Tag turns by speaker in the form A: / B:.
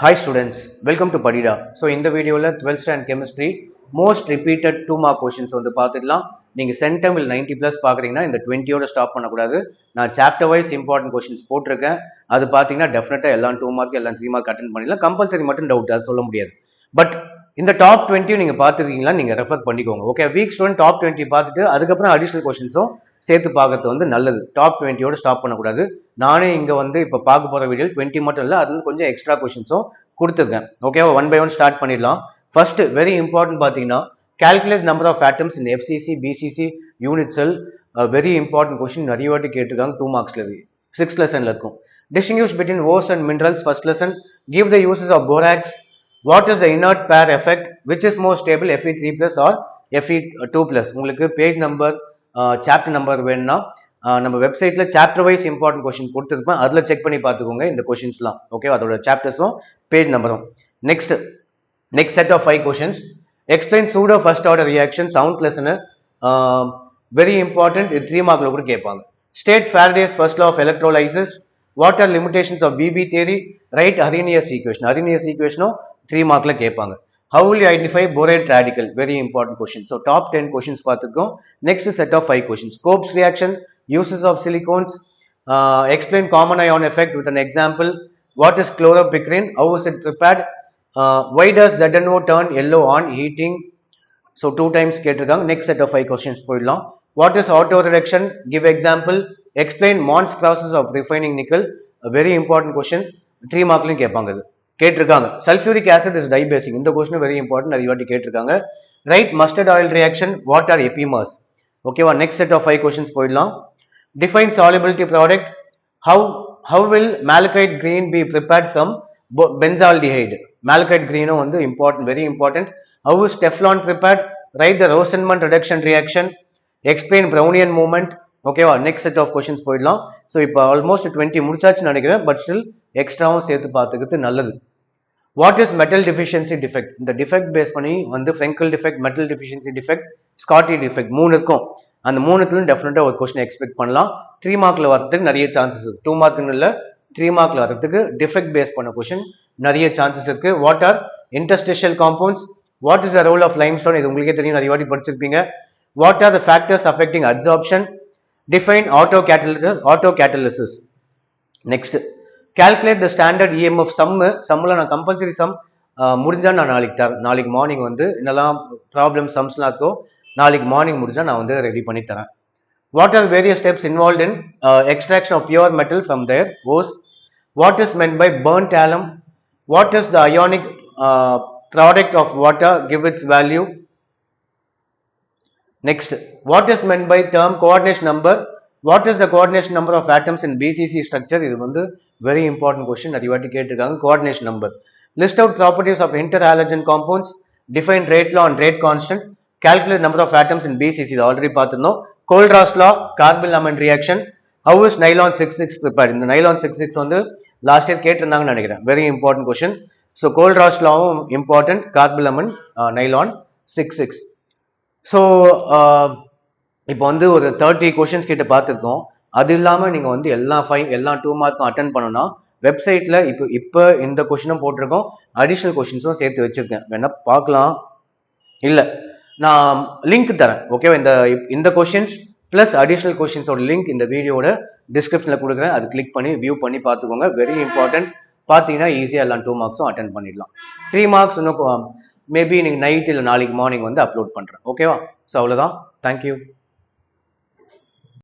A: Hi students, welcome to Padida. So in the video 12th standard chemistry most repeated 2 mark questions வந்து பார்த்துடலாம். நீங்க centum இல்ல 90 plus பார்க்குறீங்கன்னா இந்த 20 ஓட ஸ்டாப் பண்ணக்கூடாது. நான் சாப்டர் வைஸ் இம்பார்ட்டன்ட் கொஸ்டின்ஸ் போட்டிருக்கேன். அது பார்த்தீங்கன்னா டெஃபினட்டா எல்லாம் 2 மார்க் எல்லாம் 3 மார்க் அட்டென்ட் பண்ணிடலாம். கம்பல்சரி மட்டும் டவுட் அது சொல்ல முடியாது. பட் இந்த டாப் 20 நீங்க பார்த்துருக்கீங்களா நீங்க ரெஃபர் பண்ணிக்கோங்க. ஓகே, வீக் ஸ்டூடெண்ட் டாப் 20 பார்த்துட்டு அதுக்கப்புறம் அடிஷனல் கொஸ்டின்ஸும் சேர்த்து பார்க்கறது வந்து நல்லது. டாப் 20 ஓட ஸ்டாப் பண்ணக்கூடாது. நானே இங்க வந்து இப்போ பார்க்க போற வீடியோ 20 மட்டும் இல்லை, அதுல கொஞ்சம் எக்ஸ்ட்ரா கொஸ்டின்ஸும் கொடுத்துருக்கேன். ஓகேவா, ஒன் பை ஒன் ஸ்டார்ட் பண்ணிடலாம். ஃபர்ஸ்ட் வெரி இம்பார்ட்டன்ட் பார்த்தீங்கன்னா calculate number of atoms in FCC BCC unit cell. Very important question, நிறைய வாட்டி கேட்டிருக்காங்க. 2 மார்க்ஸ்ல 6th லெசன்ல இருக்கும். Distinguish between ores and minerals. First lesson. Give the uses of borax. What is the inert pair effect? Which is more stable, Fe3 plus or Fe2 plus? உங்களுக்கு page number chapter number வேணும்னா நம்ம வெப்சைட்ல chapter wise important question கொடுத்துருப்பேன், அதுல check பண்ணி பார்த்துக்கோங்க இந்த கொஸ்டின்ஸ்லாம். ஓகே, அதோட சாப்டர்ஸும் பேஜ் நம்பரும். Next set of 5 questions. Explain pseudo first order reaction. Seventh lesson very important, 3 மார்க்ல கூட கேட்பாங்க. State Faraday's first law of electrolysis. What are limitations of BB theory? Write Arrhenius equation. Arrhenius ஈக்குவேஷனும் 3 மார்க்ல கேட்பாங்க. How will you identify borate radical? Very important question. So top 10 questions பார்த்துக்கோம். Next set of 5 questions. Cope's reaction, uses of silicones, explain common ion effect with an example. What is chloropicrin? How is it prepared? Why does ZNO turn yellow on heating? So 2 times கேட்டிருக்காங்க. Next set of 5 questions போயிடலாம். What is auto reduction? Give example. Explain Mond's process of refining nickel. A very important question. 3 மார்க்லையும் கேட்பாங்க இது. கேட்டிருக்காங்க. Sulphuric acid is dibasic. இந்த question very important, நிறைய வாட்டி கேட்டிருக்காங்க. Write mustard oil reaction. What are epimers? ஓகேவா, next set of 5 questions போயிடலாம். Define solubility product. How will malachite green be prepared from benzaldehyde? malachite greenும் வந்து important, very important. How is Teflon prepared? Write the Rosenmund reduction reaction. Explain Brownian movement. ஓகேவா, next set of questions போயிடலாம். So இப்போ almost 20 முடிச்சாச்சுன்னு நினைக்கிறேன், but still எக்ஸ்ட்ராவும் சேர்த்து பார்த்துக்கிறது நல்லது. What is metal deficiency defect? இந்த டிஃபெக்ட் பேஸ் பண்ணி வந்து Frenkel defect, metal deficiency defect, Schottky defect 3 இருக்கும். அந்த 3த்துலையும் டெஃபினட்டாக ஒரு கொஸ்டின் எக்ஸ்பெக்ட் பண்ணலாம். 3 மார்க்ல வரதுக்கு நிறைய சான்சஸ் இருக்கு. 2 மார்க்னு இல்லை, 3 மார்க்ல வரதுக்கு டிஃபெக்ட் பேஸ் பண்ண கொஸ்டின் நிறைய சான்சஸ் இருக்கு. What are interstitial compounds? What is the role of limestone? இது உங்களுக்கே தெரியும், நிறைய வாட்டி படிச்சிருப்பீங்க. What are the factors affecting absorption? Define autocatalysis. Next, calculate the standard EMF sum. சம்ல நான் கம்பல்சரி சம் முடிஞ்சா நான் நாளைக்கு மார்னிங் வந்து என்னெல்லாம் ப்ராப்ளம் சம்ஸ்லாம் இருக்கோ நாளைக்கு மார்னிங் முடிஞ்சா நான் வந்து ரெடி பண்ணி தரேன். What are various steps involved in extraction of pure metal from their ores? What is meant by burnt alum? What is the ionic product of water? Give its value. Next, what is meant by term coordination number? What is the coordination number of atoms in BCC structure? இது வந்து very important question, நிறைய வாட்டி கேட்டிருக்காங்க. coordination number. List out properties of interhalogen compounds. Define rate law and rate constant. Calculate number of atoms in BCC. இது already பார்த்துருந்தோம். Kohlrausch law, carbon-Lamont reaction. How is nylon 66 prepared? இந்த nylon 66 வந்து last year கேட்டிருந்தாங்கன்னு நினைக்கிறேன். Very important question. So Kohlrausch lawவும் important, carbon-Lamont nylon 66. So இப்போ வந்து ஒரு 30 கொஷின்ஸ் கிட்ட பார்த்துருக்கோம். அது இல்லாமல் நீங்கள் வந்து எல்லா 2 மார்க்கும் அட்டன் பண்ணணும்னா வெப்சைட்டில் இப்போ இந்த கொஷினும் போட்டிருக்கோம், அடிஷ்னல் கொஷின்ஸும் சேர்த்து வச்சுருக்கேன், வேணா பார்க்கலாம். இல்லை, நான் லிங்க் தரேன். ஓகேவா, இந்த கொஷின்ஸ் ப்ளஸ் அடிஷ்னல் கொஷின்ஸோட லிங்க் இந்த வீடியோட டிஸ்கிரிப்ஷனில் கொடுக்குறேன். அது கிளிக் பண்ணி வியூ பண்ணி பார்த்துக்கோங்க. Very important. பார்த்தீங்கன்னா ஈஸியாக எல்லாம் 2 மார்க்ஸும் அட்டன் பண்ணிடலாம். 3 மார்க்ஸ் இன்னும் மேபி நீங்கள் நைட் இல்லை நாளைக்கு மார்னிங் வந்து அப்லோட் பண்ணுறேன். ஓகேவா, ஸோ அவ்வளோதான். தேங்க்யூ.